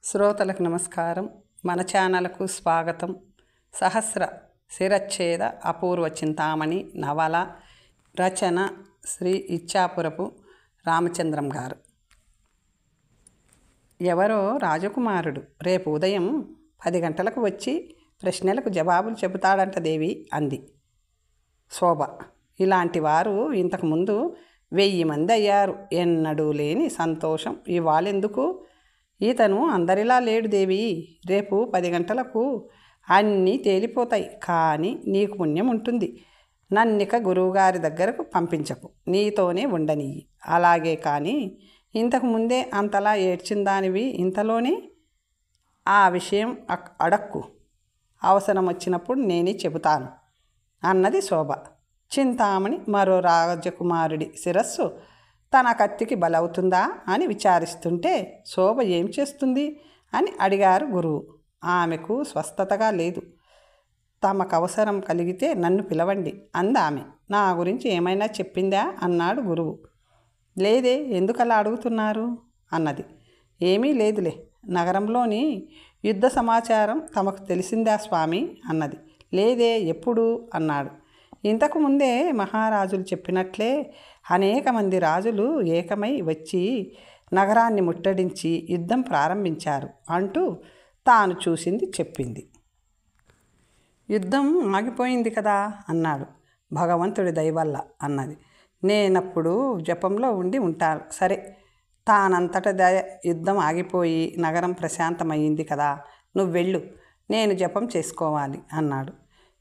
శ్రోతలకు నమస్కారం. మన ఛానల్కు స్వాగతం. సహస్ర శిరచ్ఛేద అపూర్వ చింతామణి నవల రచన శ్రీ ఇచ్చాపురపు రామచంద్రం గారు. ఎవరో రాజకుమారుడు రేపు ఉదయం 10 గంటలకు వచ్చి ప్రశ్నలకు జవాబులు చెబుతాడంట దేవి అంది శోభ. ఇలాంటి వారు ఇంతకుముందు 1000 మంది అయ్యారు. ఎన్నడూ లేని సంతోషం ఇవాళెందుకు? ఈతను అందరిలా లేడు దేవి. రేపు 10 గంటలకు అన్నీ తేలిపోతాయి. కానీ నీకు పుణ్యం ఉంటుంది. నన్నిక గురువుగారి దగ్గరకు పంపించకు, నీతోనే ఉండనియ్యి. అలాగే కానీ ఇంతకుముందే అంతలా ఏడ్చిందానివి ఇంతలోనే ఆ విషయం అడక్కు. అవసరం వచ్చినప్పుడు నేనే చెబుతాను అన్నది శోభ. చింతామణి మరో రాజకుమారుడి శిరస్సు తన కత్తికి బలవుతుందా అని విచారిస్తుంటే శోభ ఏం చేస్తుంది అని అడిగారు గురువు. ఆమెకు స్వస్థతగా లేదు. తమకు అవసరం కలిగితే నన్ను పిలవండి అందామె. నా గురించి ఏమైనా చెప్పిందా అన్నాడు గురువు. లేదే, ఎందుకలా అడుగుతున్నారు అన్నది. ఏమీ లేదులే, నగరంలోని యుద్ధ సమాచారం తమకు తెలిసిందా స్వామి అన్నది. లేదే, ఎప్పుడు అన్నాడు. ఇంతకుముందే మహారాజులు చెప్పినట్లే అనేక మంది రాజులు ఏకమై వచ్చి నగరాన్ని ముట్టడించి యుద్ధం ప్రారంభించారు అంటూ తాను చూసింది చెప్పింది. యుద్ధం ఆగిపోయింది కదా అన్నాడు. భగవంతుడి దయవల్ల అన్నది. నేనప్పుడు జపంలో ఉండి ఉంటాను. సరే, తానంతట యుద్ధం ఆగిపోయి నగరం ప్రశాంతమయ్యింది కదా, నువ్వు వెళ్ళు, నేను జపం చేసుకోవాలి అన్నాడు.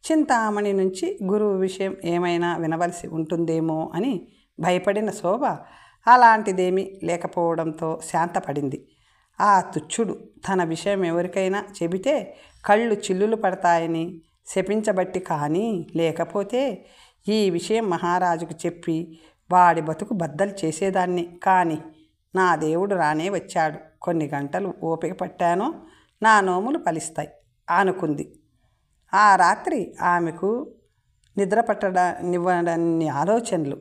చింతామణి నుంచి గురువు విషయం ఏమైనా వినవలసి ఉంటుందేమో అని భయపడిన శోభ అలాంటిదేమీ లేకపోవడంతో శాంతపడింది. ఆ తుచ్చుడు తన విషయం ఎవరికైనా చెబితే కళ్ళు చిల్లులు పడతాయని శపించబట్టి, కానీ లేకపోతే ఈ విషయం మహారాజుకు చెప్పి వాడి బతుకు బద్దలు చేసేదాన్ని. కానీ నా దేవుడు రానే వచ్చాడు. కొన్ని గంటలు ఓపిక పట్టానో నా నోములు ఫలిస్తాయి అనుకుంది. ఆ రాత్రి ఆమెకు నిద్ర పట్టనివ్వడన్ని ఆలోచనలు.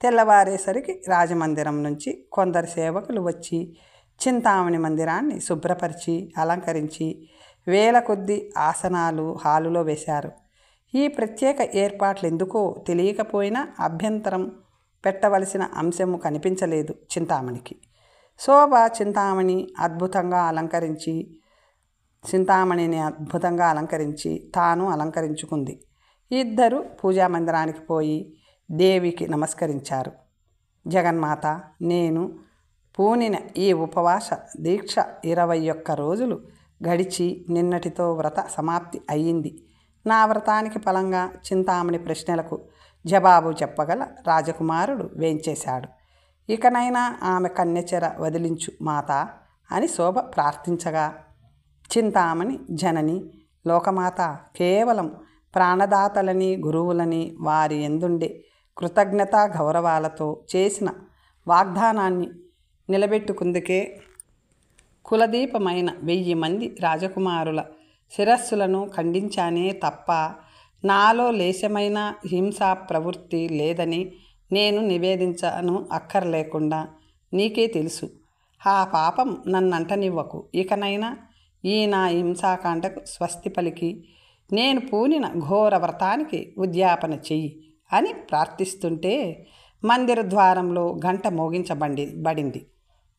తెల్లవారేసరికి రాజమందిరం నుంచి కొందరు సేవకులు వచ్చి చింతామణి మందిరాన్ని శుభ్రపరిచి అలంకరించి వేల కొద్ది ఆసనాలు హాలులో వేశారు. ఈ ప్రత్యేక ఏర్పాట్లు ఎందుకో తెలియకపోయినా అభ్యంతరం పెట్టవలసిన అంశము కనిపించలేదు చింతామణికి. శోభ చింతామణిని అద్భుతంగా అలంకరించి తాను అలంకరించుకుంది. ఇద్దరు పూజామందిరానికి పోయి దేవికి నమస్కరించారు. జగన్మాత, నేను పూనిన ఈ ఉపవాస దీక్ష 21 రోజులు గడిచి నిన్నటితో వ్రత సమాప్తి అయ్యింది. నా వ్రతానికి ఫలంగా చింతామణి ప్రశ్నలకు జవాబు చెప్పగల రాజకుమారుడు వేంచేశాడు. ఇకనైనా ఆమె కన్నెచెర వదిలించు మాత అని శోభ ప్రార్థించగా, చింతామణి జనని లోకమాత కేవలం ప్రాణదాతలని గురువులని వారి ఎందుండే కృతజ్ఞతా గౌరవాలతో చేసిన వాగ్దానాన్ని నిలబెట్టుకుందుకే కులదీపమైన 1000 మంది రాజకుమారుల శిరస్సులను ఖండించానే తప్ప నాలో లేశమైన హింసా ప్రవృత్తి లేదని నేను నివేదించను అక్కర్లేకుండా నీకే తెలుసు. ఆ పాపం నన్నంటనివ్వకు. ఇకనైనా ఈ నా హింసాకాండకు స్వస్తి పలికి నేను పూనిన ఘోర వ్రతానికి ఉద్యాపన చెయ్యి అని ప్రార్థిస్తుంటే మందిర ద్వారంలో గంట మోగించబడింది.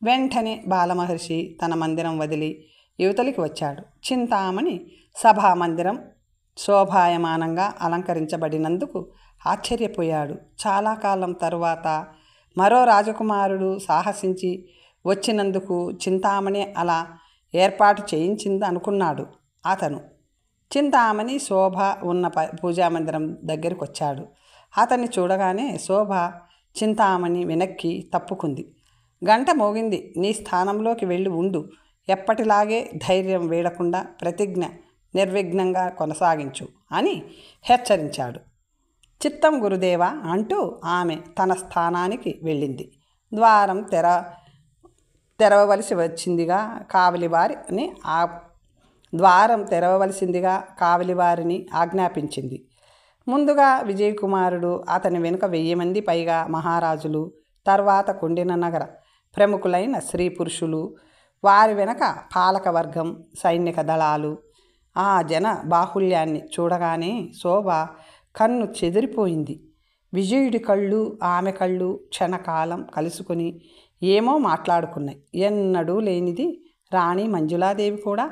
వెంటనే బాలమహర్షి తన మందిరం వదిలి యువతలికి వచ్చాడు. చింతామణి సభామందిరం శోభాయమానంగా అలంకరించబడినందుకు ఆశ్చర్యపోయాడు. చాలా కాలం తరువాత మరో రాజకుమారుడు సాహసించి వచ్చినందుకు చింతామణి అలా ఏర్పాటు చేయించింది అనుకున్నాడు అతను. చింతామణి శోభ ఉన్న పూజామందిరం దగ్గరికి వచ్చాడు. అతన్ని చూడగానే శోభ చింతామణి వెనక్కి తప్పుకుంది. గంట మోగింది, నీ స్థానంలోకి వెళ్ళి ఉండు. ఎప్పటిలాగే ధైర్యం వీడకుండా ప్రతిజ్ఞ నిర్విఘ్నంగా కొనసాగించు అని హెచ్చరించాడు. చిత్తం గురుదేవా అంటూ ఆమె తన స్థానానికి వెళ్ళింది. తెరవవలసిందిగా కావలివారిని ఆజ్ఞాపించింది. ముందుగా విజయకుమారుడు, అతని వెనుక 1000 మంది పైగా మహారాజులు, తర్వాత కొండిన నగర ప్రముఖులైన స్త్రీ పురుషులు వారి వెనక పాలకవర్గం, సైనిక దళాలు. ఆ జన బాహుళ్యాన్ని చూడగానే శోభ కన్ను చెదిరిపోయింది. విజయుడి కళ్ళు, ఆమె కళ్ళు క్షణకాలం కలుసుకుని ఏమో మాట్లాడుకున్నాయి. ఎన్నడూ లేనిది రాణి మంజులాదేవి కూడా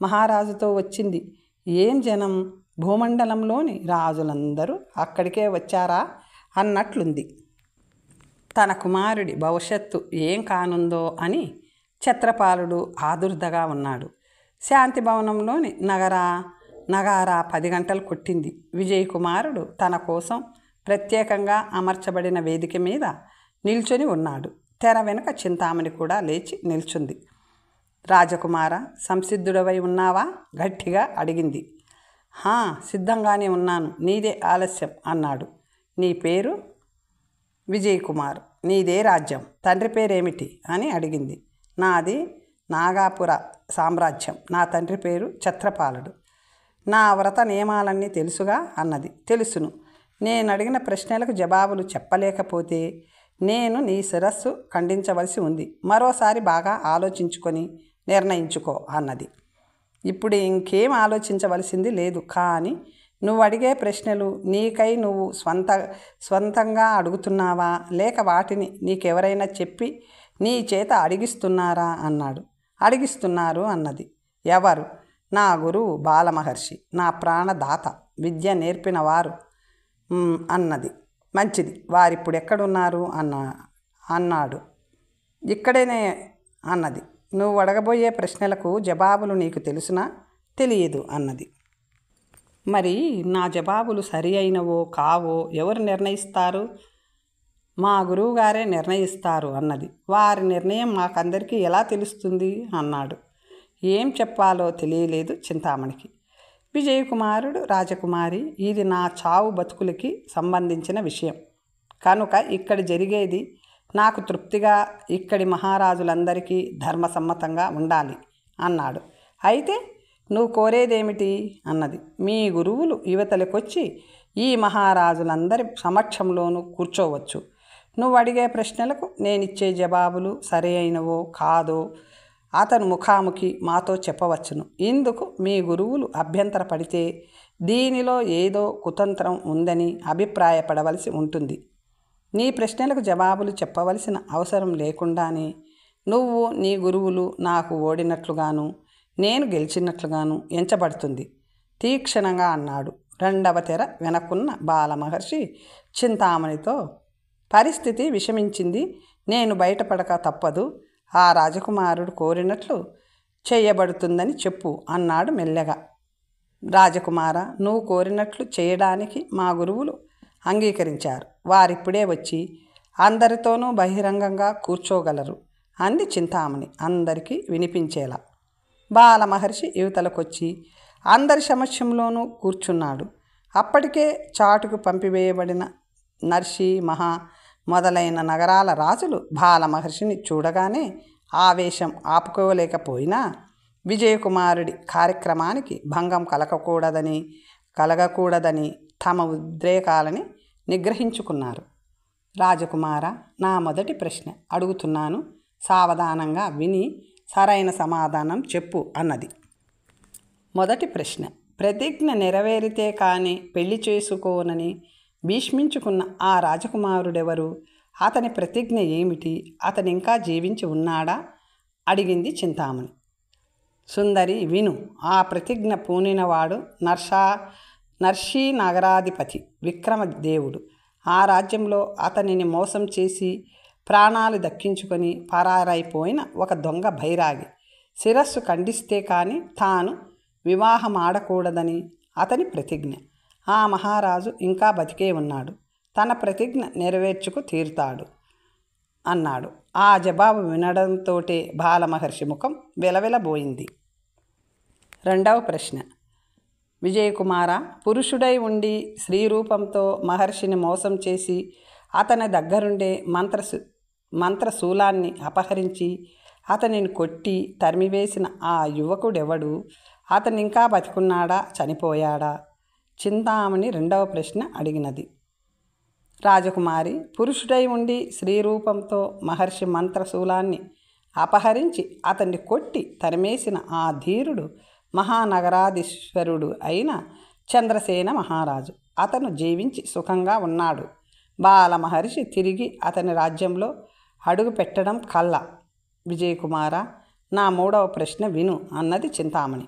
మహారాజుతో వచ్చింది. ఏం జనం! భూమండలంలోని రాజులందరూ అక్కడికే వచ్చారా అన్నట్లుంది. తన కుమారుడి భవిష్యత్తు ఏం కానుందో అని ఛత్రపాలుడు ఆదుర్దగా ఉన్నాడు. శాంతి భవనంలోని నగారా 10 గంటలు కొట్టింది. విజయ్ కుమారుడు తన కోసం ప్రత్యేకంగా అమర్చబడిన వేదిక మీద నిల్చొని ఉన్నాడు. తెర వెనుక చింతామణి కూడా లేచి నిల్చుంది. రాజకుమార, సంసిద్ధుడవై ఉన్నావా? గట్టిగా అడిగింది. సిద్ధంగానే ఉన్నాను. నీదే ఆలస్యం అన్నాడు. నీ పేరు? విజయ్ కుమార్. నీదే రాజ్యం? తండ్రి పేరేమిటి అని అడిగింది. నాది నాగాపుర సామ్రాజ్యం. నా తండ్రి పేరు ఛత్రపాలుడు. నా వ్రత నియమాలన్నీ తెలుసుగా అన్నది. తెలుసును. నేను అడిగిన ప్రశ్నలకు జవాబులు చెప్పలేకపోతే నేను నీ శిరస్సు ఖండించవలసి ఉంది. మరోసారి బాగా ఆలోచించుకొని నిర్ణయించుకో అన్నది. ఇప్పుడు ఇంకేం ఆలోచించవలసింది లేదు. కానీ నువ్వు అడిగే ప్రశ్నలు నీకై నువ్వు స్వంతంగా అడుగుతున్నావా, లేక వాటిని నీకెవరైనా చెప్పి నీ చేత అడిగిస్తున్నారా అన్నాడు. అడిగిస్తున్నారు అన్నది. ఎవరు? నా గురువు బాలమహర్షి, నా ప్రాణదాత, విద్య నేర్పినవారు అన్నది. మంచిది. వారిప్పుడు ఎక్కడున్నారు అన్నాడు. ఇక్కడేనే అన్నది. నువ్వు అడగబోయే ప్రశ్నలకు జవాబులు నీకు తెలుసునా? తెలియదు అన్నది. మరి నా జవాబులు సరి అయినవో కావో ఎవరు నిర్ణయిస్తారు? మా గురువుగారే నిర్ణయిస్తారు అన్నది. వారి నిర్ణయం మాకందరికీ ఎలా తెలుస్తుంది అన్నాడు. ఏం చెప్పాలో తెలియలేదు చింతామణికి. విజయకుమారుడు, రాజకుమారి, ఇది నా చావు బతుకులకి సంబంధించిన విషయం కనుక ఇక్కడ జరిగేది నాకు తృప్తిగా, ఇక్కడి మహారాజులందరికీ ధర్మసమ్మతంగా ఉండాలి అన్నాడు. అయితే నువ్వు కోరేదేమిటి అన్నది. మీ గురువులు యువతలకొచ్చి ఈ మహారాజులందరి సమక్షంలోనూ కూర్చోవచ్చు. నువ్వు అడిగే ప్రశ్నలకు నేనిచ్చే జవాబులు సరి అయినవో కాదో అతను ముఖాముఖి మాతో చెప్పవచ్చును. ఇందుకు మీ గురువులు అభ్యంతరపడితే దీనిలో ఏదో కుతంత్రం ఉందని అభిప్రాయపడవలసి ఉంటుంది. నీ ప్రశ్నలకు జవాబులు చెప్పవలసిన అవసరం లేకుండానే నువ్వు, నీ గురువులు నాకు ఓడినట్లుగాను నేను గెలిచినట్లుగాను ఎంచబడుతుంది తీక్షణంగా అన్నాడు. రెండవ తెర వెనకున్న బాలమహర్షి చింతామణితో, పరిస్థితి విషమించింది. నేను బయటపడక తప్పదు. ఆ రాజకుమారుడు కోరినట్లు చేయబడుతుందని చెప్పు అన్నాడు మెల్లగా. రాజకుమార, నువ్వు కోరినట్లు చేయడానికి మా గురువులు అంగీకరించారు. వారిప్పుడే వచ్చి అందరితోనూ బహిరంగంగా కూర్చోగలరు అంది చింతామణి అందరికీ వినిపించేలా. బాలమహర్షి యువతలకొచ్చి అందరి సమక్షంలోనూ కూర్చున్నాడు. అప్పటికే చాటుకు పంపివేయబడిన నర్షి, మహా మొదలైన నగరాల రాజులు బాలమహర్షిని చూడగానే ఆవేశం ఆపుకోలేకపోయినా విజయకుమారుడి కార్యక్రమానికి భంగం కలగకూడదని తమ ఉద్రేకాలని నిగ్రహించుకున్నారు. రాజకుమార, నా మొదటి ప్రశ్న అడుగుతున్నాను. సావధానంగా విని సరైన సమాధానం చెప్పు అన్నది. మొదటి ప్రశ్న. ప్రతిజ్ఞ నెరవేరితే కానీ పెళ్లి చేసుకోనని భీష్మించుకున్న ఆ రాజకుమారుడెవరు? అతని ప్రతిజ్ఞ ఏమిటి? అతను ఇంకా జీవించి ఉన్నాడా? అడిగింది చింతామణి. సుందరి, విను. ఆ ప్రతిజ్ఞ పూనినవాడు నర్షీ నగరాధిపతి విక్రమదేవుడు. ఆ రాజ్యంలో అతనిని మోసం చేసి ప్రాణాలు దక్కించుకొని పరారైపోయిన ఒక దొంగ బైరాగి శిరస్సు ఖండిస్తే కానీ తాను వివాహమాడకూడదని అతని ప్రతిజ్ఞ. ఆ మహారాజు ఇంకా బతికే ఉన్నాడు. తన ప్రతిజ్ఞ నెరవేర్చుకు తీరుతాడు అన్నాడు. ఆ జవాబు వినడంతోటే బాలమహర్షి ముఖం వెలవెలబోయింది. రెండవ ప్రశ్న. విజయకుమార, పురుషుడై ఉండి స్త్రీ రూపంతో మహర్షిని మోసం చేసి అతని దగ్గరుండే మంత్రశూలాన్ని అపహరించి అతనిని కొట్టి తరిమివేసిన ఆ యువకుడెవడు? అతను ఇంకా బతికున్నాడా, చనిపోయాడా? చింతామణి రెండవ ప్రశ్న అడిగినది. రాజకుమారి, పురుషుడై ఉండి స్త్రీ రూపంతో మహర్షి మంత్రశూలాన్ని అపహరించి అతన్ని కొట్టి తరిమేసిన ఆ ధీరుడు మహానగరాధీశ్వరుడు అయిన చంద్రసేన మహారాజు. అతను జీవించి సుఖంగా ఉన్నాడు. బాలమహర్షి తిరిగి అతని రాజ్యంలో అడుగు పెట్టడం కల్లా. విజయకుమార, నా 3వ ప్రశ్న విను అన్నది చింతామణి.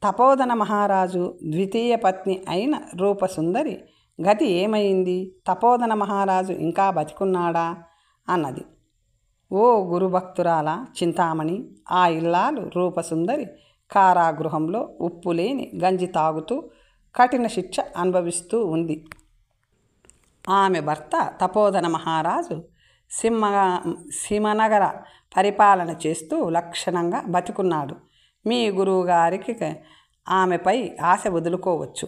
తపోధన మహారాజు ద్వితీయ పత్ని అయిన రూపసుందరి గతి ఏమైంది? తపోధన మహారాజు ఇంకా బతికున్నాడా అన్నది. ఓ గురుభక్తురాల చింతామణి, ఆ ఇల్లాలు రూపసుందరి కారాగృహంలో ఉప్పులేని గంజి తాగుతూ కఠిన శిక్ష అనుభవిస్తూ ఉంది. ఆమె భర్త తపోధన మహారాజు సింహనగర పరిపాలన చేస్తూ లక్షణంగా బతికున్నాడు. మీ గురువుగారికి ఆమెపై ఆశ వదులుకోవచ్చు.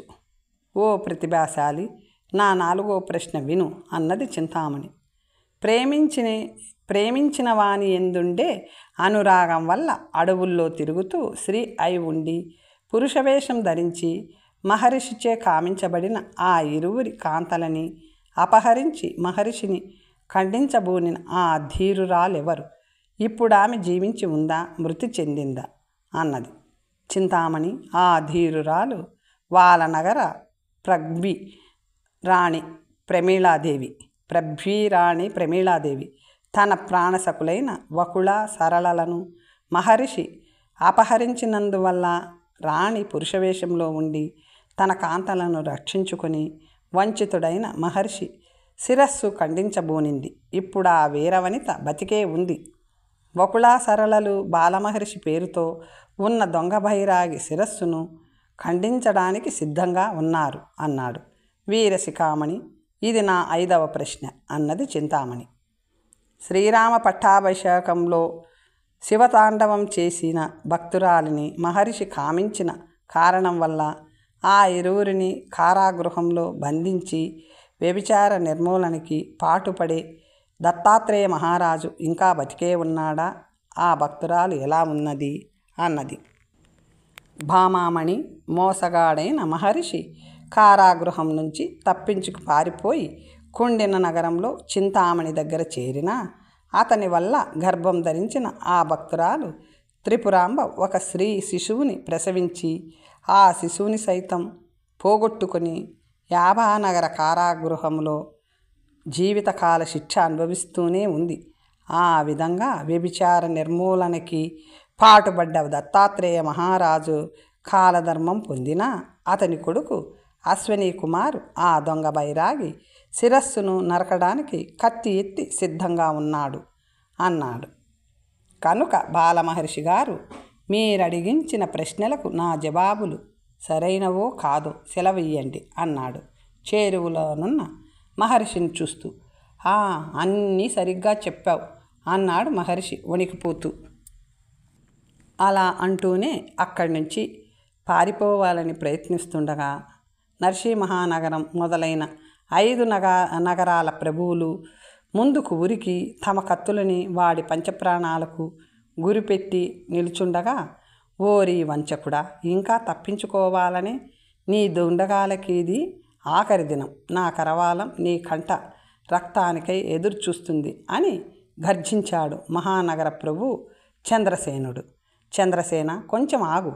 ఓ ప్రతిభాశాలి, నా 4వ ప్రశ్న విను అన్నది చింతామణి. ప్రేమించిన వాని ఎందుండే అనురాగం వల్ల అడవుల్లో తిరుగుతూ స్త్రీ అయి ఉండి పురుషవేషం ధరించి మహర్షిచే కామించబడిన ఆ ఇరువురి కాంతలని అపహరించి మహర్షిని ఖండించబూనిన ఆ ధీరురాలెవరు? ఇప్పుడు ఆమె జీవించి ఉందా, మృతి చెందిందా అన్నది. చింతామణి, ఆ ధీరురాలు వాలనగర ప్రభ్వీరాణి ప్రమీళాదేవి తన ప్రాణసకులైన వకుళ సరళలను మహర్షి అపహరించినందువల్ల రాణి పురుషవేషంలో ఉండి తన కాంతలను రక్షించుకొని వంచితుడైన మహర్షి శిరస్సు ఖండించబూనింది. ఇప్పుడు ఆ వీరవనిత బతికే ఉంది. వకుళా సరళలు బాలమహర్షి పేరుతో ఉన్న దొంగ బైరాగి శిరస్సును ఖండించడానికి సిద్ధంగా ఉన్నారు అన్నాడు. వీరశిఖామణి, ఇది నా 5వ ప్రశ్న అన్నది చింతామణి. శ్రీరామ పట్టాభిషేకంలో శివతాండవం చేసిన భక్తురాలిని మహర్షి కామించిన కారణం వల్ల ఆ ఇరువురిని కారాగృహంలో బంధించి వ్యభిచార నిర్మూలనకి పాటుపడే దత్తాత్రేయ మహారాజు ఇంకా బతికే ఉన్నాడా? ఆ భక్తురాలు ఎలా ఉన్నది అన్నది. భామామణి, మోసగాడైన మహర్షి కారాగృహం నుంచి తప్పించుకు పారిపోయి కుండిన నగరంలో చింతామణి దగ్గర చేరినా అతని వల్ల గర్భం ధరించిన ఆ భక్తురాలు త్రిపురాంబ ఒక స్త్రీ శిశువుని ప్రసవించి ఆ శిశువుని సైతం పోగొట్టుకొని యాభానగర కారాగృహంలో జీవితకాల శిక్ష అనుభవిస్తూనే ఉంది. ఆ విధంగా వ్యభిచార నిర్మూలనకి పాటుపడ్డ దత్తాత్రేయ మహారాజు కాలధర్మం పొందినా అతని కొడుకు అశ్వనీ కుమారు ఆ దొంగ బైరాగి శిరస్సును నరకడానికి కత్తి ఎత్తి సిద్ధంగా ఉన్నాడు అన్నాడు. కనుక బాలమహర్షి గారు, మీరడిగించిన ప్రశ్నలకు నా జవాబులు సరైనవో కాదో సెలవియ్యండి అన్నాడు చేరువలోనున్న మహర్షిని చూస్తూ. అన్నీ సరిగ్గా చెప్పావు అన్నాడు మహర్షి వణికిపోతూ. అలా అంటూనే అక్కడి నుంచి పారిపోవాలని ప్రయత్నిస్తుండగా నరసింహనగరం మొదలైన 5 నగరాల ప్రభువులు ముందుకు ఉరికి తమ కత్తులని వాడి పంచప్రాణాలకు గురిపెట్టి నిలుచుండగా, ఓరి వంచకుడా, ఇంకా తప్పించుకోవాలని నీ దుండగాలకి ఇది ఆఖరి దినం. నా కరవాలం నీ కంట రక్తానికై ఎదురు చూస్తుంది అని గర్జించాడు మహానగర ప్రభువు చంద్రసేనుడు. చంద్రసేన, కొంచెం ఆగు.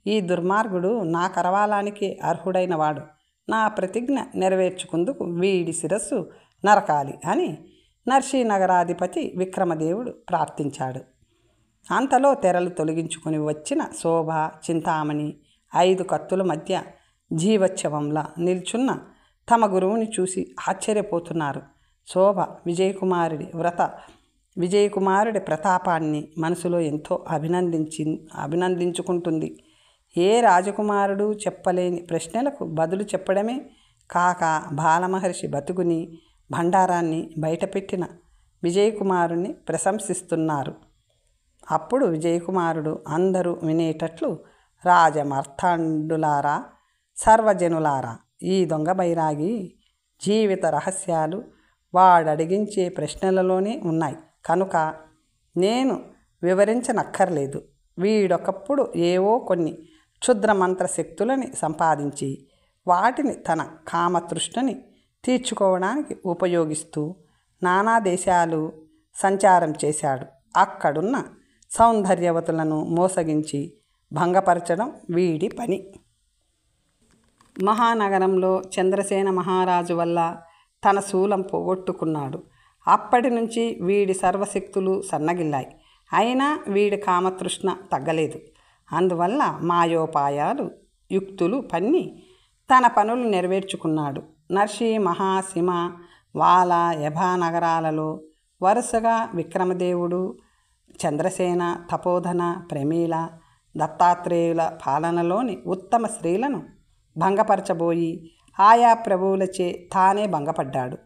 ఈ దుర్మార్గుడు నా కరవాలానికి అర్హుడైన వాడు. నా ప్రతిజ్ఞ నెరవేర్చుకుందుకు వీడి శిరస్సు నరకాలి అని నరసింహనగరాధిపతి విక్రమదేవుడు ప్రార్థించాడు. అంతలో తెరలు తొలగించుకొని వచ్చిన శోభ, చింతామణి 5 కత్తుల మధ్య జీవోత్సవంలా నిల్చున్న తమ గురువుని చూసి ఆశ్చర్యపోతున్నారు. శోభ విజయకుమారుడి ప్రతాపాన్ని మనసులో ఎంతో అభినందించుకుంటుంది. ఏ రాజకుమారుడు చెప్పలేని ప్రశ్నలకు బదులు చెప్పడమే కాక బాలమహర్షి బతుకుని భండారాన్ని బయటపెట్టిన విజయకుమారుణ్ణి ప్రశంసిస్తున్నారు. అప్పుడు విజయకుమారుడు అందరూ వినేటట్లు, రాజమర్తాండులారా, సర్వజనులారా, ఈ దొంగ బైరాగి జీవిత రహస్యాలు వాడడిగించే ప్రశ్నలలోనే ఉన్నాయి కనుక నేను వివరించనక్కర్లేదు. వీడొకప్పుడు ఏవో కొన్ని క్షుద్ర మంత్ర శక్తులని సంపాదించి వాటిని తన కామతృష్ణని తీర్చుకోవడానికి ఉపయోగిస్తూ నానా దేశాలు సంచారం చేశాడు. అక్కడున్న సౌందర్యవతులను మోసగించి భంగపరచడం వీడి పని. మహానగరంలో చంద్రసేన మహారాజు వల్ల తన శూలం పోగొట్టుకున్నాడు. అప్పటి నుంచి వీడి సర్వశక్తులు సన్నగిల్లాయి. అయినా వీడి కామతృష్ణ తగ్గలేదు. అందువల్ల మాయోపాయాలు యుక్తులు పన్ని తన పనులు నెరవేర్చుకున్నాడు. నర్షి, మహాసిమ, వాల, యభా నగరాలలో వరుసగా విక్రమదేవుడు, చంద్రసేన, తపోధన, ప్రమీల, దత్తాత్రేయుల పాలనలోని ఉత్తమ స్త్రీలను భంగపరచబోయి ఆయా ప్రభువులచే తానే భంగపడ్డాడు.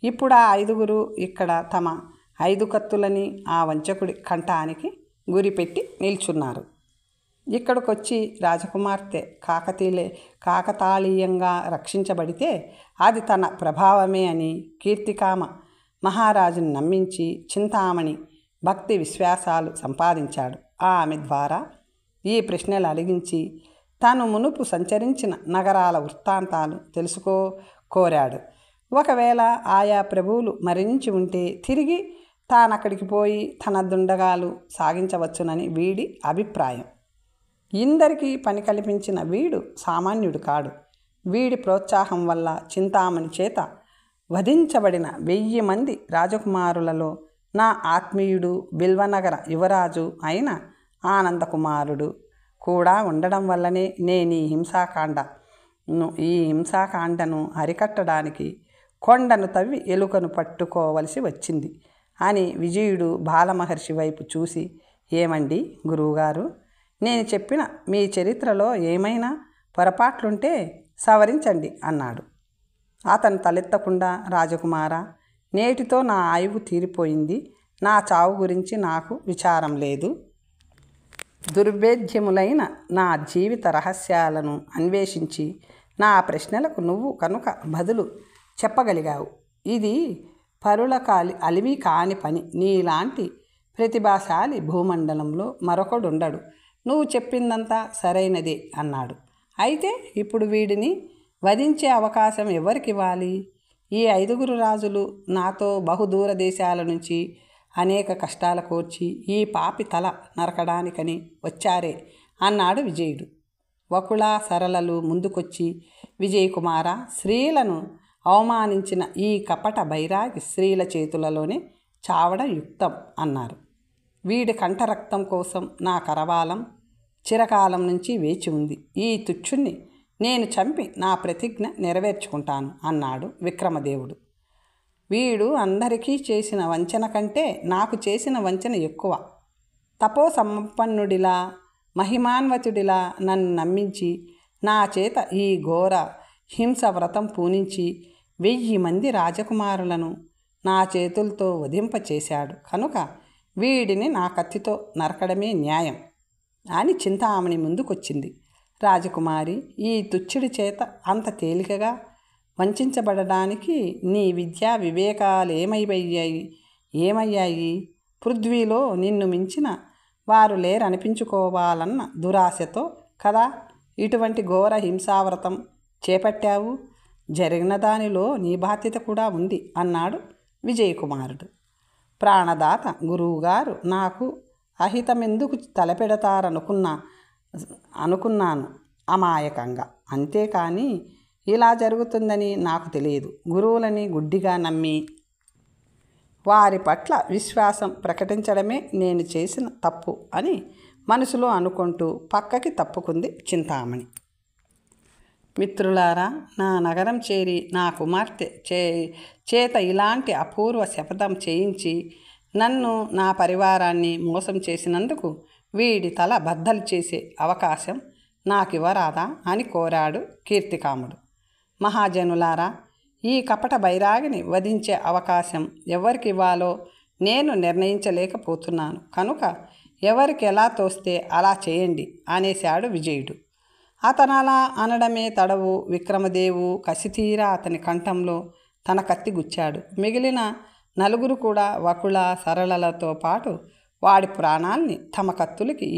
ఇప్పుడు ఆ 5గురు ఇక్కడ తమ 5 కత్తులని ఆ వంచకుడి కంఠానికి గురిపెట్టి నిల్చున్నారు. ఇక్కడికొచ్చి రాజకుమార్తె కాకతాళీయంగా రక్షించబడితే అది తన ప్రభావమే అని కీర్తికామ మహారాజును నమ్మించి చింతామణి భక్తి విశ్వాసాలు సంపాదించాడు. ఆమె ద్వారా ఈ ప్రశ్నలు అడిగించి తాను మునుపు సంచరించిన నగరాల వృత్తాంతాలు కోరాడు. ఒకవేళ ఆయా ప్రభువులు మరణించి ఉంటే తిరిగి తానక్కడికి పోయి తన దుండగాలు సాగించవచ్చునని వీడి అభిప్రాయం. ఇందరికీ పని కల్పించిన వీడు సామాన్యుడు కాడు. వీడి ప్రోత్సాహం వల్ల చింతామణి చేత వధించబడిన 1000 మంది రాజకుమారులలో నా ఆత్మీయుడు బిల్వనగర యువరాజు అయిన ఆనందకుమారుడు కూడా ఉండడం వల్లనే నేను ఈ హింసాకాండను అరికట్టడానికి కొండను తవ్వి ఎలుకను పట్టుకోవలసి వచ్చింది అని విజయుడు బాలమహర్షి వైపు చూసి, ఏమండి గురువుగారు, నేను చెప్పిన మీ చరిత్రలో ఏమైనా పొరపాట్లుంటే సవరించండి అన్నాడు. అతను తలెత్తకుండా, రాజకుమారా, నేటితో నా ఆయువు తీరిపోయింది. నా చావు గురించి నాకు విచారం లేదు. దుర్భేద్యములైన నా జీవిత రహస్యాలను అన్వేషించి నా ప్రశ్నలకు నువ్వు కనుక బదులు చెప్పగలిగావు. ఇది పరుల అలివి కాని పని. నీలాంటి ప్రతిభాశాలి భూమండలంలో మరొకడుండడు. నువ్వు చెప్పిందంతా సరైనదే అన్నాడు. అయితే ఇప్పుడు వీడిని వధించే అవకాశం ఎవరికివ్వాలి? ఈ 5గురు రాజులు నాతో బహుదూర దేశాల నుంచి అనేక కష్టాల కోర్చి ఈ పాపి తల నరకడానికని వచ్చారే అన్నాడు విజయుడు. వకుళ, సరళలు ముందుకొచ్చి, విజయకుమార, స్త్రీలను అవమానించిన ఈ కపట బైరాగి స్త్రీల చేతులలోనే చావడం యుక్తం అన్నారు. వీడి కంఠరక్తం కోసం నా కరవాలం చిరకాలం నుంచి వేచి ఉంది. ఈ తుచ్చుణ్ణి నేను చంపి నా ప్రతిజ్ఞ నెరవేర్చుకుంటాను అన్నాడు విక్రమదేవుడు. వీడు అందరికీ చేసిన వంచన కంటే నాకు చేసిన వంచన ఎక్కువ. తపోసంపన్నుడిలా మహిమాన్వతుడిలా నన్ను నమ్మించి నా చేత ఈ ఘోర హింస వ్రతం పూనించి 1000 మంది రాజకుమారులను నా చేతులతో వధింపచేశాడు కనుక వీడిని నా కత్తితో నరకడమే న్యాయం అని చింతామణి ముందుకొచ్చింది. రాజకుమారి, ఈ తుచ్చుడి చేత అంత తేలికగా వంచబడడానికి నీ విద్యా వివేకాలు ఏమయ్యాయి? పృథ్వీలో నిన్ను మించిన వారు లేరనిపించుకోవాలన్న దురాశతో కదా ఇటువంటి ఘోర హింసావ్రతం చేపట్టావు. జరిగిన దానిలో నీ బాధ్యత కూడా ఉంది అన్నాడు విజయకుమారుడు. ప్రాణదాత గురువుగారు నాకు అహితమెందుకు అనుకున్నాను అమాయకంగా. అంతేకాని ఇలా జరుగుతుందని నాకు తెలియదు. గురువులని గుడ్డిగా నమ్మి వారి పట్ల విశ్వాసం ప్రకటించడమే నేను చేసిన తప్పు అని మనసులో అనుకుంటూ పక్కకి తప్పుకుంది చింతామణి. మిత్రులారా, నా నగరం చేరి నా కుమార్తె చేత ఇలాంటి అపూర్వ శపథం చేయించి నన్ను నా పరివారాన్ని మోసం చేసినందుకు వీడి తల బద్దలు చేసే అవకాశం నాకివ్వరాదా అని కోరాడు కీర్తికాముడు. మహాజనులారా, ఈ కపట బైరాగిని వధించే అవకాశం ఎవరికి ఇవ్వాలో నేను నిర్ణయించలేకపోతున్నాను కనుక ఎవరికి ఎలా తోస్తే అలా చేయండి అనేశాడు విజయుడు. అతను అలా అనడమే తడవు విక్రమదేవు కసితీరా అతని కంఠంలో తన కత్తి గుచ్చాడు. మిగిలిన 4 కూడా వకుళ, సరళలతో పాటు వాడి ప్రాణాల్ని తమ కత్తులకి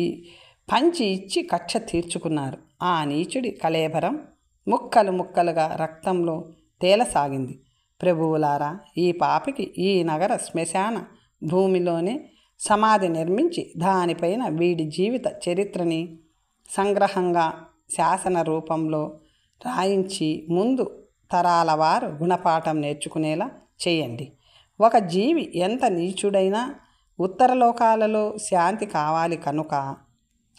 పంచి ఇచ్చి కక్ష తీర్చుకున్నారు. ఆ నీచుడి కళేబరం ముక్కలు ముక్కలుగా రక్తంలో తేలసాగింది. ప్రభువులారా, ఈ పాపికి ఈ నగర శ్మశాన భూమిలోనే సమాధి నిర్మించి దానిపైన వీడి జీవిత చరిత్రని సంగ్రహంగా శాసన రూపంలో రాయించి ముందు తరాల వారు గుణపాఠం నేర్చుకునేలా చేయండి. ఒక జీవి ఎంత నీచుడైనా ఉత్తరలోకాలలో శాంతి కావాలి కనుక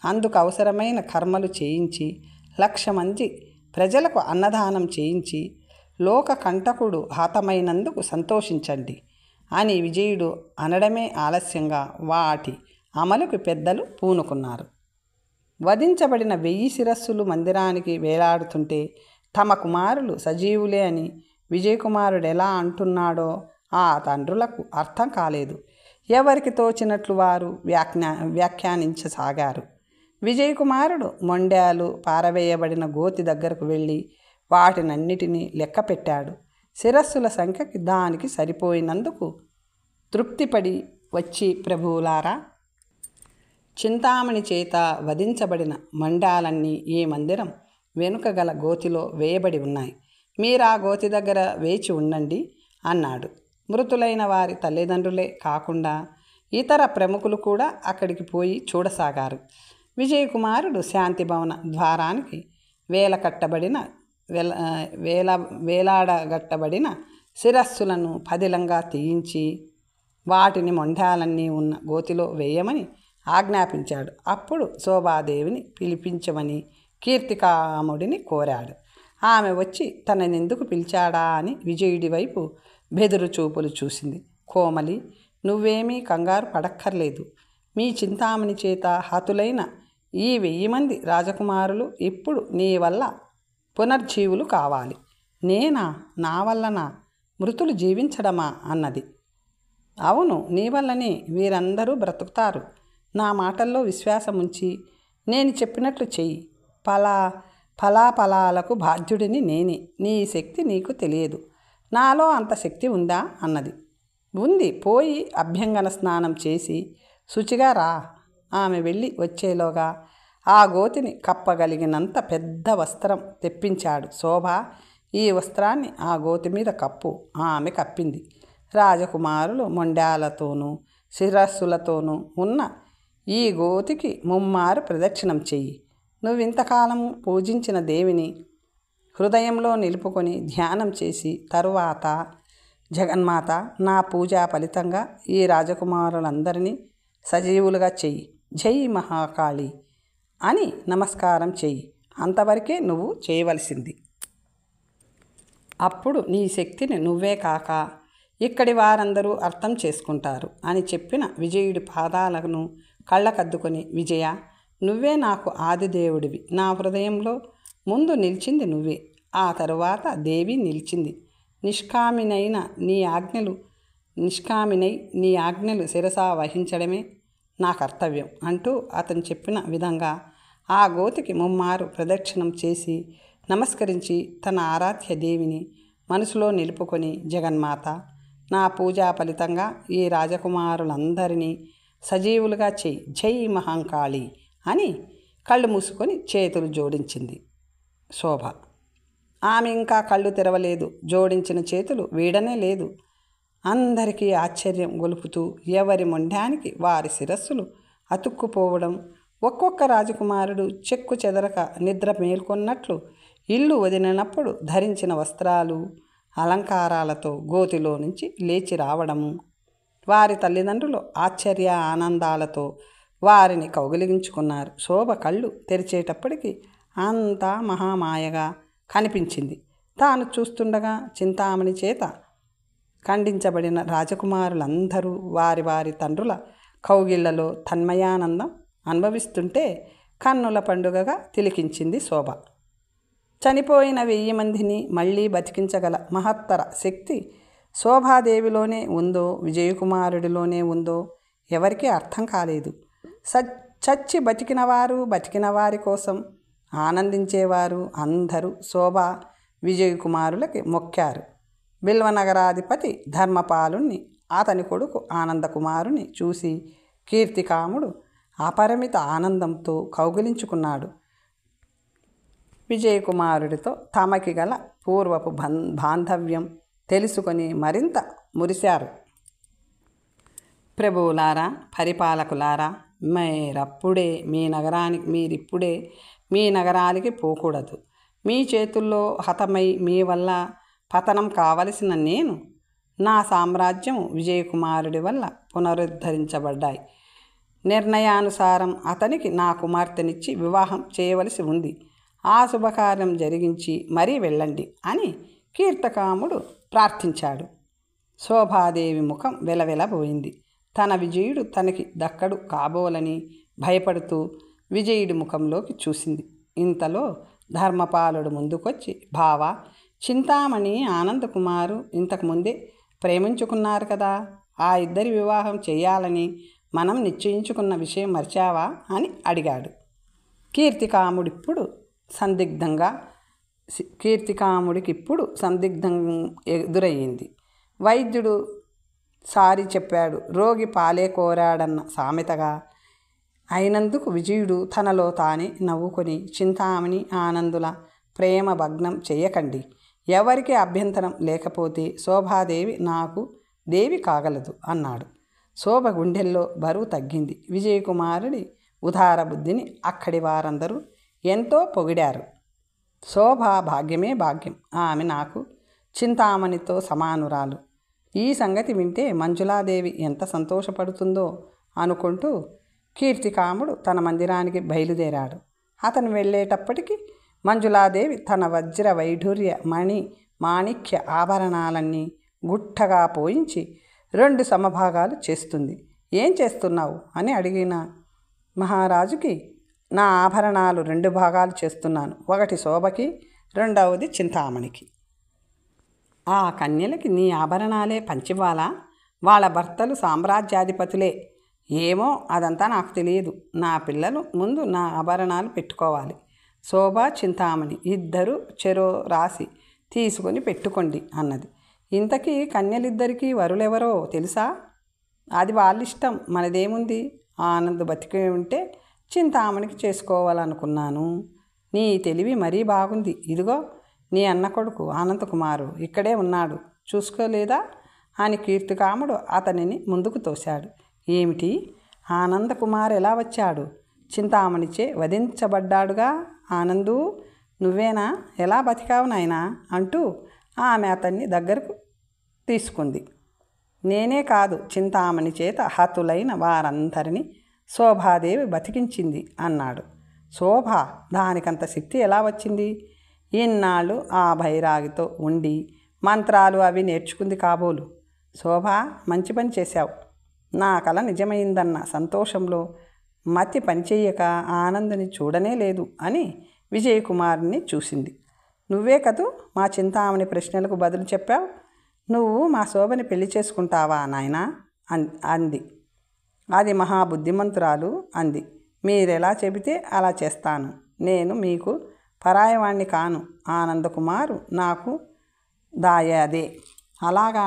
అందుకు అవసరమైన కర్మలు చేయించి 1,00,000 మంది ప్రజలకు అన్నదానం చేయించి లోక కంటకుడు హతమైనందుకు సంతోషించండి అని విజయుడు అనడమే ఆలస్యంగా వాటి అమలుకు పెద్దలు పూనుకున్నారు. వధించబడిన 1000 శిరస్సులు మందిరానికి వేలాడుతుంటే తమ కుమారులు సజీవులే అని విజయకుమారుడు ఎలా అంటున్నాడో ఆ తండ్రులకు అర్థం కాలేదు. ఎవరికి తోచినట్లు వారు వ్యాఖ్యానించసాగారు. విజయకుమారుడు మొండ్యాలు పారవేయబడిన గోతి దగ్గరకు వెళ్ళి వాటినన్నిటినీ లెక్క పెట్టాడు. శిరస్సుల సంఖ్యకి దానికి సరిపోయినందుకు తృప్తిపడి వచ్చి, ప్రభువులారా, చింతామణి చేత వధించబడిన మండాలన్నీ ఈ మందిరం వెనుక గల గోతిలో వేయబడి ఉన్నాయి. మీరా గోతి దగ్గర వేచి ఉండండి అన్నాడు. మృతులైన వారి తల్లిదండ్రులే కాకుండా ఇతర ప్రముఖులు కూడా అక్కడికి పోయి చూడసాగారు. విజయకుమారుడు శాంతిభవన ద్వారానికి వేలాడగట్టబడిన శిరస్సులను పదిలంగా తీయించి వాటిని మొండాలన్నీ ఉన్న గోతిలో వేయమని ఆజ్ఞాపించాడు. అప్పుడు శోభాదేవిని పిలిపించమని కీర్తికాముడిని కోరాడు. ఆమె వచ్చి తననెందుకు పిలిచాడా అని విజయుడి వైపు బెదురు చూపులు చూసింది. కోమలి, నువ్వేమీ కంగారు పడక్కర్లేదు. మీ చింతామణి చేత హతులైన ఈ 1000 మంది రాజకుమారులు ఇప్పుడు నీ వల్ల పునర్జీవులు కావాలి. నేనా? నా వల్లనా? మృతులు జీవించడమా అన్నది. అవును, నీ వల్లనే వీరందరూ బ్రతుకుతారు. నా మాటల్లో విశ్వాసముంచి నేను చెప్పినట్లు చెయ్యి. ఫలాలకు బాధ్యుడిని నేనే. నీ శక్తి నీకు తెలియదు. నాలో అంత శక్తి ఉందా అన్నది. ఉంది, పోయి అభ్యంగన స్నానం చేసి శుచిగా రా. ఆమె వెళ్ళి వచ్చేలోగా ఆ గోతిని కప్పగలిగినంత పెద్ద వస్త్రం తెప్పించాడు. శోభ, ఈ వస్త్రాన్ని ఆ గోతి మీద కప్పు. ఆమె కప్పింది. రాజకుమారులు మొండాలతోనూ శిరస్సులతోనూ ఉన్న ఈ గోతికి 3 మారు ప్రదక్షిణం చెయ్యి. నువ్వింతకాలం పూజించిన దేవిని హృదయంలో నిలుపుకొని ధ్యానం చేసి తరువాత, జగన్మాత, నా పూజా ఫలితంగా ఈ రాజకుమారులందరినీ సజీవులుగా చెయ్యి. జై మహాకాళి అని నమస్కారం చెయ్యి. అంతవరకే నువ్వు చేయవలసింది. అప్పుడు నీ శక్తిని నువ్వే కాక ఇక్కడి వారందరూ అర్థం చేసుకుంటారు అని చెప్పిన విజయుడి పాదాలను కళ్ళకద్దుకొని, విజయ, నువ్వే నాకు ఆదిదేవుడివి. నా హృదయంలో ముందు నిలిచింది నువ్వే. ఆ తరువాత దేవి నిలిచింది. నిష్కామినై నీ ఆజ్ఞలు శిరసా వహించడమే నా కర్తవ్యం అంటూ అతను చెప్పిన విధంగా ఆ గోతికి 3 మారు ప్రదక్షిణం చేసి నమస్కరించి తన ఆరాధ్య దేవిని మనసులో నిలుపుకొని, జగన్మాత, నా పూజా ఫలితంగా ఈ రాజకుమారులందరినీ సజీవులుగా చెయ్యి. జై మహాంకాళి అని కళ్ళు మూసుకొని చేతులు జోడించింది శోభ. ఆమె ఇంకా కళ్ళు తెరవలేదు. జోడించిన చేతులు వీడనే లేదు. అందరికీ ఆశ్చర్యం గొలుపుతూ ఎవరి మొండానికి వారి శిరస్సులు అతుక్కుపోవడం, ఒక్కొక్క రాజకుమారుడు చెక్కు చెదరక నిద్ర మేల్కొన్నట్లు ఇల్లు వదిలినప్పుడు ధరించిన వస్త్రాలు అలంకారాలతో గోతిలో నుంచి లేచి రావడము, వారి తల్లిదండ్రులు ఆశ్చర్య ఆనందాలతో వారిని కౌగిలించుకున్నారు. శోభ కళ్ళు తెరిచేటప్పటికి అంతా మహామాయగా కనిపించింది. తాను చూస్తుండగా చింతామణి చేత ఖండించబడిన రాజకుమారులందరూ వారి వారి తండ్రుల కౌగిళ్లలో తన్మయానందం అనుభవిస్తుంటే కన్నుల పండుగగా తిలకించింది శోభ. చనిపోయిన 1000 మందిని మళ్ళీ బతికించగల మహత్తర శక్తి శోభాదేవిలోనే ఉందో విజయకుమారుడిలోనే ఉందో ఎవరికీ అర్థం కాలేదు. చచ్చి బతికిన వారి కోసం ఆనందించేవారు అందరూ శోభ విజయకుమారులకి మొక్కారు. బిల్వనగరాధిపతి ధర్మపాలుణ్ణి, అతని కొడుకు ఆనందకుమారుని చూసి కీర్తికాముడు అపరిమిత ఆనందంతో కౌగిలించుకున్నాడు. విజయకుమారుడితో తమకి గల పూర్వపు బాంధవ్యం తెలుసుకొని మరింత మురిశారు. ప్రభువులారా, పరిపాలకులారా, మీరిప్పుడే మీ నగరానికి పోకూడదు. మీ చేతుల్లో హతమై మీ వల్ల పతనం కావలసిన నేను, నా సామ్రాజ్యం విజయకుమారుడి వల్ల పునరుద్ధరించబడ్డాయి. నిర్ణయానుసారం అతనికి నా కుమార్తెనిచ్చి వివాహం చేయవలసి ఉంది. ఆ శుభకార్యం జరిగించి మరీ వెళ్ళండి అని కీర్తికాముడు ప్రార్థించాడు. శోభాదేవి ముఖం వెలవెలబోయింది. తన విజయుడు తనకి దక్కడు కాబోలని భయపడుతూ విజయుడి ముఖంలోకి చూసింది. ఇంతలో ధర్మపాలుడు ముందుకొచ్చి, బావా, చింతామణి ఆనందకుమారు ఇంతకుముందే ప్రేమించుకున్నారు కదా, ఆ ఇద్దరి వివాహం చేయాలని మనం నిశ్చయించుకున్న విషయం మర్చావా అని అడిగాడు. కీర్తికాముడికిప్పుడు సందిగ్ధం ఎదురయ్యింది. వైద్యుడు సారి చెప్పాడు. రోగి పాలే కోరాడన్న సామెతగా అయినందుకు విజయుడు తనలో తానే నవ్వుకొని, చింతామణి ఆనందుల ప్రేమ భగ్నం చెయ్యకండి. ఎవరికి అభ్యంతరం లేకపోతే శోభాదేవి నాకు దేవి కాగలదు అన్నాడు. శోభ గుండెల్లో బరువు తగ్గింది. విజయకుమారుడి ఉదార బుద్ధిని అక్కడి వారందరూ ఎంతో పొగిడారు. శోభ భాగ్యమే భాగ్యం, ఆమె నాకు చింతామణితో సమానురాలు. ఈ సంగతి వింటే మంజులాదేవి ఎంత సంతోషపడుతుందో అనుకుంటూ కీర్తికాముడు తన మందిరానికి బయలుదేరాడు. అతను వెళ్ళేటప్పటికి మంజులాదేవి తన వజ్ర వైఢూర్య మాణిక్య ఆభరణాలన్నీ గుట్టగా పోయించి 2 సమభాగాలు చేస్తుంది. ఏం చేస్తున్నావు అని అడిగిన మహారాజుకి, నా ఆభరణాలు 2 భాగాలు చేస్తున్నాను. ఒకటి శోభకి, రెండవది చింతామణికి. ఆ కన్యలకి నీ ఆభరణాలే పంచివ్వాలా? వాళ్ళ భర్తలు సామ్రాజ్యాధిపతులే. ఏమో, అదంతా నాకు తెలియదు. నా పిల్లలు ముందు నా ఆభరణాలు పెట్టుకోవాలి. శోభ, చింతామణి ఇద్దరు చెరో రాసి తీసుకొని పెట్టుకోండి అన్నది. ఇంతకీ కన్యలిద్దరికీ వరులెవరో తెలుసా? అది వాళ్ళిష్టం, మనదేముంది? ఆనంద్ బతికి ఉంటే చింతామణికి చేసుకోవాలనుకున్నాను. నీ తెలివి మరీ బాగుంది. ఇదిగో నీ అన్న కొడుకు ఆనందకుమారు ఇక్కడే ఉన్నాడు, చూసుకోలేదా అని కీర్తికాముడు అతనిని ముందుకు తోశాడు. ఏమిటి, ఆనందకుమార్ ఎలా వచ్చాడు? చింతామణిచే వధించబడ్డాడుగా. ఆనందు, నువ్వేనా? ఎలా బతికావు నాయనా అంటూ ఆమె అతన్ని దగ్గరకు తీసుకుంది. నేనే కాదు, చింతామణి చేత హతులైన వారందరినీ శోభాదేవి బతికించింది అన్నాడు. శోభ, దానికంత శక్తి ఎలా వచ్చింది? ఇన్నాళ్ళు ఆ భైరాగితో ఉండి మంత్రాలు అవి నేర్చుకుంది కాబోలు. శోభ, మంచి పని చేశావు. నా కల నిజమైందన్న సంతోషంలో మతి పనిచేయక ఆనందుని చూడనే లేదు అని విజయకుమారుని చూసింది. నువ్వే కదూ మా చింతామణి ప్రశ్నలకు బదులు చెప్పావు. నువ్వు మా శోభని పెళ్లి చేసుకుంటావా నాయనా అంది. అది మహాబుద్ధిమంతురాలు అంది. మీరెలా చెబితే అలా చేస్తాను. నేను మీకు పరాయవాణ్ణి కాను. ఆనందకుమారు నాకు దాయాదే. అలాగా,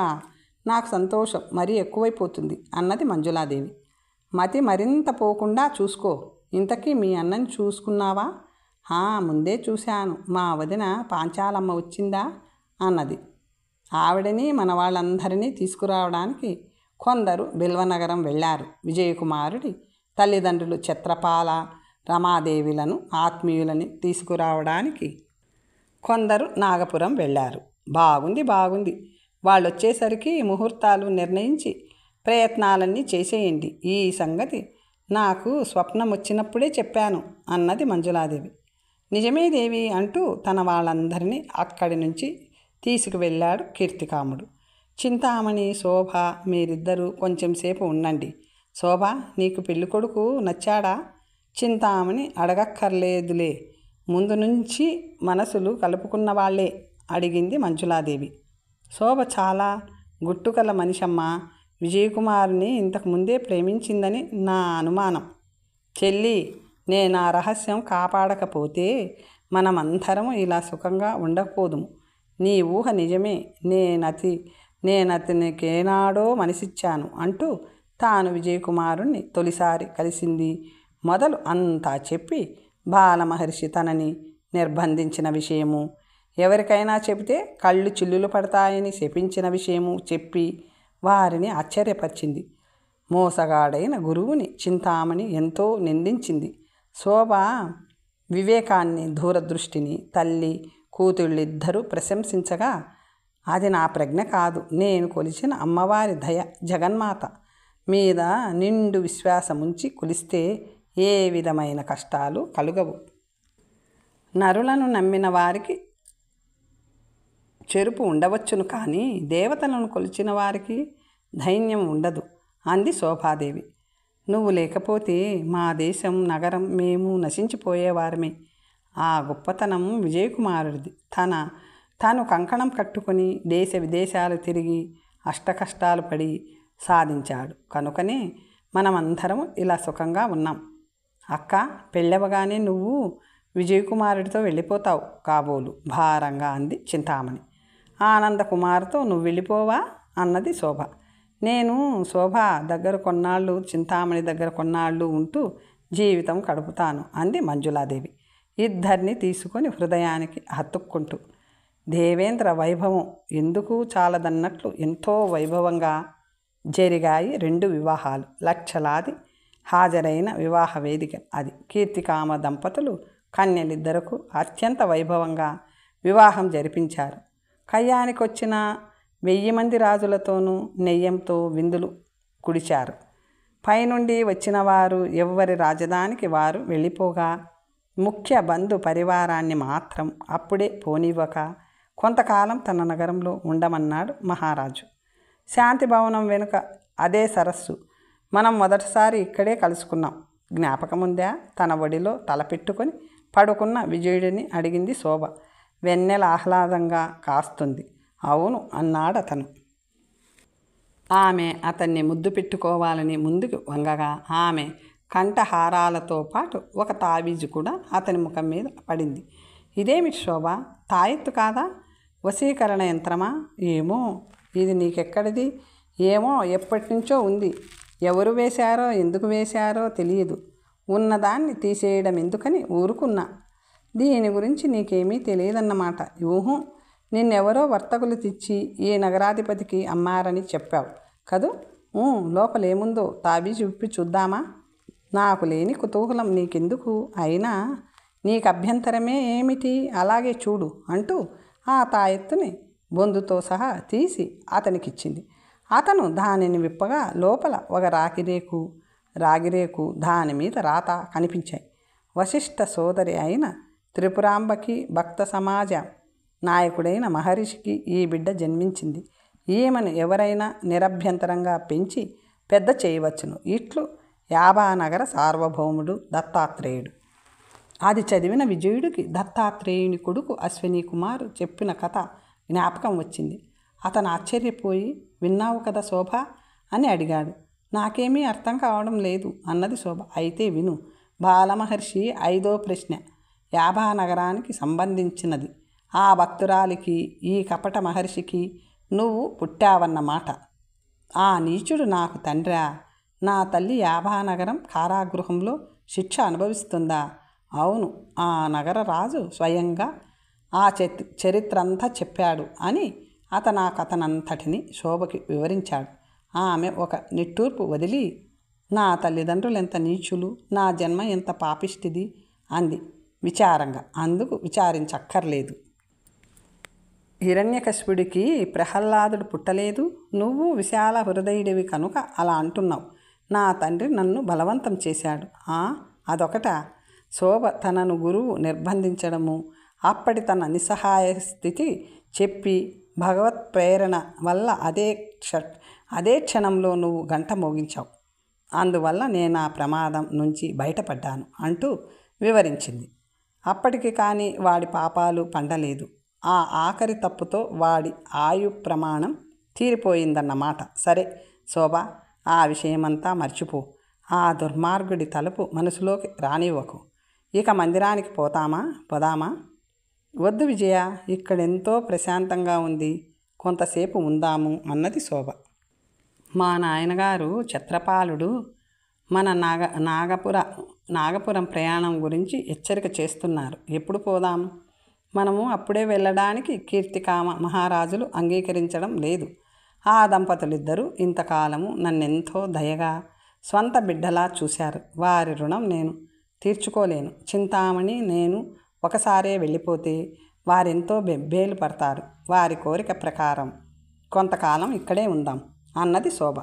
నాకు సంతోషం మరీ ఎక్కువైపోతుంది అన్నది మంజులాదేవి. మతి మరింత పోకుండా చూసుకో. ఇంతకీ మీ అన్నని చూసుకున్నావా? ముందే చూశాను. మా వదిన పాంచాలమ్మ వచ్చిందా అన్నది. ఆవిడని మన వాళ్ళందరినీ తీసుకురావడానికి కొందరు బిల్వనగరం వెళ్ళారు. విజయకుమారుడి తల్లిదండ్రులు ఛత్రపాల రమాదేవిలను ఆత్మీయులని తీసుకురావడానికి కొందరు నాగపురం వెళ్ళారు. బాగుంది. వాళ్ళు వచ్చేసరికి ముహూర్తాలు నిర్ణయించి ప్రయత్నాలన్నీ చేసేయండి. ఈ సంగతి నాకు స్వప్నం వచ్చినప్పుడే చెప్పాను అన్నది మంజులాదేవి. నిజమే దేవి అంటూ తన వాళ్ళందరినీ అక్కడి నుంచి తీసుకువెళ్ళాడు కీర్తికాముడు. చింతామణి, శోభ, మీరిద్దరూ కొంచెం సేపు ఉండండి. శోభ, నీకు పెళ్ళికొడుకు నచ్చాడా? చింతామణి అడగక్కర్లేదులే, ముందు నుంచి మనసులు కలుపుకున్న వాళ్లే అడిగింది మంజులాదేవి. శోభ చాలా గుట్టుకల మనిషమ్మా. విజయకుమారుని ఇంతకుముందే ప్రేమించిందని నా అనుమానం. చెల్లి, నేను ఆ రహస్యం కాపాడకపోతే మనమందరము ఇలా సుఖంగా ఉండకపోదుము. నీ ఊహ నిజమే. నేనతనికేనాడో మనసిచ్చాను అంటూ తాను విజయకుమారుణ్ణి తొలిసారి కలిసింది మొదలు అంతా చెప్పి బాలమహర్షి తనని నిర్బంధించిన విషయము, ఎవరికైనా చెబితే కళ్ళు చిల్లులు పడతాయని శపించిన విషయము చెప్పి వారిని ఆశ్చర్యపరిచింది. మోసగాడైన గురువుని చింతామణి ఎంతో నిందించింది. శోభ వివేకాన్ని, దూరదృష్టిని తల్లి కూతుళ్ళిద్దరూ ప్రశంసించగా, అది నా ప్రజ్ఞ కాదు, నేను కొలిచిన అమ్మవారి దయ, జగన్మాత మీద నిండు విశ్వాసముంచి కొలిస్తే ఏ విధమైన కష్టాలు కలుగవు. నరులను నమ్మిన వారికి చెరుపు ఉండవచ్చును, కానీ దేవతలను కొలిచిన వారికి ధైర్యం ఉండదు అంది శోభాదేవి. నువ్వు లేకపోతే మా దేశం, నగరం, మేము నశించిపోయేవారమే. ఆ గొప్పతనం విజయకుమారుడిది. తను కంకణం కట్టుకొని దేశ విదేశాలు తిరిగి అష్టకష్టాలు పడి సాధించాడు. కనుకనే మనమందరం ఇలా సుఖంగా ఉన్నాం. అక్క, పెళ్ళవగానే నువ్వు విజయకుమారుడితో వెళ్ళిపోతావు కాబోలు భారంగా అంది చింతామణి. ఆనందకుమార్తో నువ్వు వెళ్ళిపోవా అన్నది శోభ. నేను శోభ దగ్గర కొన్నాళ్ళు, చింతామణి దగ్గర కొన్నాళ్ళు ఉంటూ జీవితం గడుపుతాను అంది మంజులాదేవి, ఇద్దరిని తీసుకొని హృదయానికి హత్తుక్కుంటూ. దేవేంద్ర వైభవం ఎందుకు చాలదన్నట్లు ఎంతో వైభవంగా జరిగాయి 2 వివాహాలు. లక్షలాది హాజరైన వివాహ వేదిక అది. కీర్తికామ దంపతులు కన్యలిద్దరకు అత్యంత వైభవంగా వివాహం జరిపించారు. కయ్యానికొచ్చిన 1000 మంది రాజులతోనూ నెయ్యంతో విందులు కుడిచారు. పైనుండి వచ్చిన వారు ఎవ్వరి రాజధానికి వారు వెళ్ళిపోగా, ముఖ్య బంధు పరివారాన్ని మాత్రం అప్పుడే పోనివ్వక కొంతకాలం తన నగరంలో ఉండమన్నాడు మహారాజు. శాంతి భవనం వెనుక అదే సరస్సు. మనం మొదటిసారి ఇక్కడే కలుసుకున్నాం, జ్ఞాపకముందా? తన ఒడిలో తలపెట్టుకొని పడుకున్న విజయుడిని అడిగింది శోభ. వెన్నెల ఆహ్లాదంగా కాస్తుంది. అవును అన్నాడతను. ఆమె అతన్ని ముద్దు పెట్టుకోవాలని ముందుకు వంగగా, ఆమె కంఠహారాలతో పాటు ఒక తావీజు కూడా అతని ముఖం మీద పడింది. ఇదేమిటి శోభ, తాయెత్తు కాదా? వశీకరణ యంత్రమా? ఏమో, ఇది నీకెక్కడిది? ఏమో, ఎప్పటి నుంచో ఉంది. ఎవరు వేశారో ఎందుకు వేశారో తెలియదు. ఉన్నదాన్ని తీసేయడం ఎందుకని ఊరుకున్నా. దీని గురించి నీకేమీ తెలియదన్నమాట. ఊహు, నిన్నెవరో వర్తకులు తెచ్చి ఈ నగరాధిపతికి అమ్మారని చెప్పావు కదూ? లోపలేముందో తాబీజు విప్పి చూద్దామా? నాకు లేని కుతూహలం నీకెందుకు? అయినా నీకు అభ్యంతరమే ఏమిటి? అలాగే చూడు అంటూ ఆ తాయెత్తుని బొందుతో సహా తీసి అతనికిచ్చింది. అతను దానిని విప్పగా లోపల ఒక రాగిరేకు దాని మీద రాత కనిపించాయి. వశిష్ఠ సోదరి అయిన త్రిపురాంబకి, భక్త సమాజ నాయకుడైన మహర్షికి ఈ బిడ్డ జన్మించింది. ఈమెను ఎవరైనా నిరభ్యంతరంగా పెంచి పెద్ద చేయవచ్చును. ఇట్లు యాభానగర సార్వభౌముడు దత్తాత్రేయుడు. అది చదివిన విజయుడికి దత్తాత్రేయుని కొడుకు అశ్విని కుమారు చెప్పిన కథ జ్ఞాపకం వచ్చింది. అతను ఆశ్చర్యపోయి, విన్నావు కదా శోభ అని అడిగాడు. నాకేమీ అర్థం కావడం లేదు అన్నది శోభ. అయితే విను. బాలమహర్షి 5వ ప్రశ్న యాభానగరానికి సంబంధించినది. ఆ భక్తురాలికి, ఈ కపట మహర్షికి నువ్వు పుట్టావన్నమాట. ఆ నీచుడు నాకు తండ్రా? నా తల్లి యాభానగరం కారాగృహంలో శిక్ష అనుభవిస్తుందా? అవును, ఆ నగర రాజు స్వయంగా ఆ చరిత్రంతా చెప్పాడు అని అతను ఆ కథనంతటిని శోభకి వివరించాడు. ఆమె ఒక నిట్టూర్పు వదిలి, నా తల్లిదండ్రులు ఎంత నీచులు, నా జన్మ ఎంత పాపిష్టిది అంది విచారంగా. అందుకు విచారించక్కర్లేదు. హిరణ్యకశిపుడికి ప్రహ్లాదుడు పుట్టలేదు. నువ్వు విశాల హృదయుడివి కనుక అలా అంటున్నావు. నా తండ్రి నన్ను బలవంతం చేశాడు. అదొకటా? శోభ తనను గురువు నిర్బంధించడము, అప్పటి తన నిస్సహాయ స్థితి చెప్పి, భగవత్ ప్రేరణ వల్ల అదే క్షణంలో నువ్వు గంట మోగించావు, అందువల్ల నేను ఆ ప్రమాదం నుంచి బయటపడ్డాను అంటూ వివరించింది. అప్పటికి కానీ వాడి పాపాలు పండలేదు. ఆ ఆఖరి తప్పుతో వాడి ఆయు ప్రమాణం తీరిపోయిందన్నమాట. సరే శోభ, ఆ విషయమంతా మర్చిపో. ఆ దుర్మార్గుడి తలుపు మనసులోకి రానివ్వకు. ఇక మందిరానికి పోదామా? వద్దు విజయ, ఇక్కడెంతో ప్రశాంతంగా ఉంది, కొంతసేపు ఉందాము అన్నది శోభ. మా నాయనగారు ఛత్రపాలుడు మన నాగపురం ప్రయాణం గురించి హెచ్చరిక చేస్తున్నారు. ఎప్పుడు పోదాం? మనము అప్పుడే వెళ్ళడానికి కీర్తికామ మహారాజులు అంగీకరించడం లేదు. ఆ దంపతులిద్దరూ ఇంతకాలము నన్నెంతో దయగా స్వంత బిడ్డలా చూశారు. వారి రుణం నేను తీర్చుకోలేను. చింతామణి నేను ఒకసారే వెళ్ళిపోతే వారెంతో బెబ్బేలు పడతారు. వారి కోరిక ప్రకారం కొంతకాలం ఇక్కడే ఉందాం అన్నది శోభ.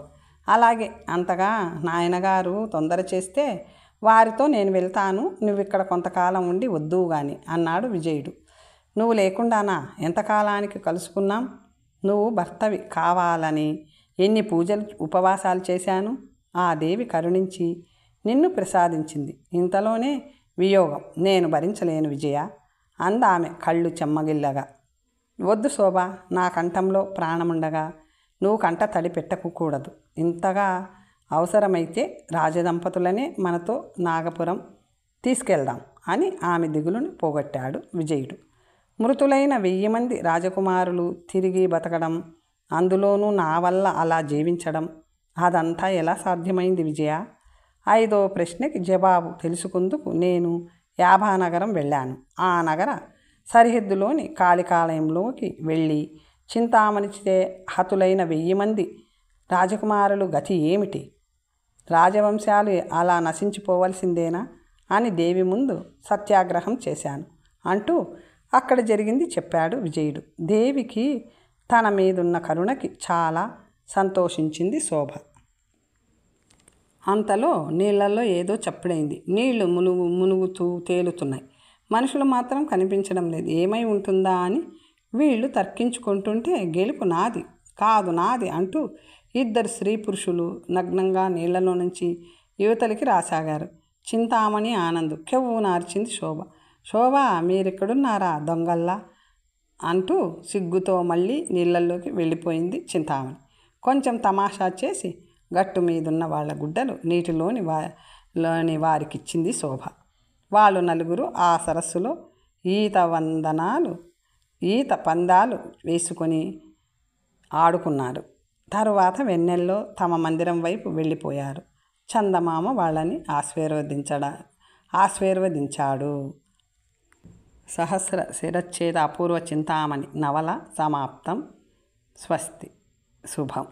అలాగే, అంతగా నాయనగారు తొందర చేస్తే వారితో నేను వెళ్తాను, నువ్విక్కడ కొంతకాలం ఉండి వద్దువు గాని అన్నాడు విజయుడు. నువ్వు లేకుండానా ఎంతకాలానికి కలుసుకున్నాం? నువ్వు భర్తవి కావాలని ఎన్ని పూజలు ఉపవాసాలు చేశాను. ఆ దేవి కరుణించి నిన్ను ప్రసాదించింది. ఇంతలోనే వియోగం నేను భరించలేను విజయ అందామె కళ్ళు చెమ్మగిల్లగా. వద్దు శోభ, నా కంఠంలో ప్రాణముండగా నువ్వు కంట తడి పెట్టకూడదు. ఇంతగా అవసరమైతే రాజదంపతులనే మనతో నాగపురం తీసుకెళ్దాం అని ఆమె దిగులుని పోగొట్టాడు విజయుడు. మృతులైన 1000 మంది రాజకుమారులు తిరిగి బతకడం, అందులోనూ నా వల్ల అలా జీవించడం, అదంతా ఎలా సాధ్యమైంది విజయ? 5వ ప్రశ్నకి జవాబు తెలుసుకుందుకు నేను యాభానగరం వెళ్ళాను. ఆ నగర సరిహద్దులోని కాళికాలయంలోకి వెళ్ళి చింతామణిచే హతులైన 1000 మంది రాజకుమారులు గతి ఏమిటి? రాజవంశాలు అలా నశించిపోవలసిందేనా అని దేవి ముందు సత్యాగ్రహం చేశాను అంటూ అక్కడ జరిగింది చెప్పాడు విజయుడు. దేవికి తన మీదున్న కరుణకి చాలా సంతోషించింది శోభ. అంతలో నీళ్లలో ఏదో చప్పుడైంది. నీళ్లు మునుగుతూ తేలుతున్నాయి. మనుషులు మాత్రం కనిపించడం లేదు. ఏమై ఉంటుందా అని వీళ్ళు తర్కించుకుంటుంటే గెలుపు నాది కాదు నాది అంటూ 2 స్త్రీ పురుషులు నగ్నంగా నీళ్లలో నుంచి యువతలికి రాసాగారు. చింతామణి ఆనంద్ కెవ్వు నార్చింది శోభ. శోభ, మీరిక్కడున్నారా దొంగల్లా అంటూ సిగ్గుతో మళ్ళీ నీళ్ళల్లోకి వెళ్ళిపోయింది చింతామణి. కొంచెం తమాషా చేసి గట్టు మీదున్న వాళ్ళ గుడ్డలు నీటిలోని వారికిచ్చింది శోభ. వాళ్ళు నలుగురు ఆ సరస్సులో ఈత పందాలు వేసుకొని ఆడుకున్నారు. తరువాత వెన్నెల్లో తమ మందిరం వైపు వెళ్ళిపోయారు. చందమామ వాళ్ళని ఆశీర్వదించాడు. సహస్ర శిరచ్ఛేద అపూర్వ చింతామణి నవల సమాప్తం. స్వస్తి. శుభం.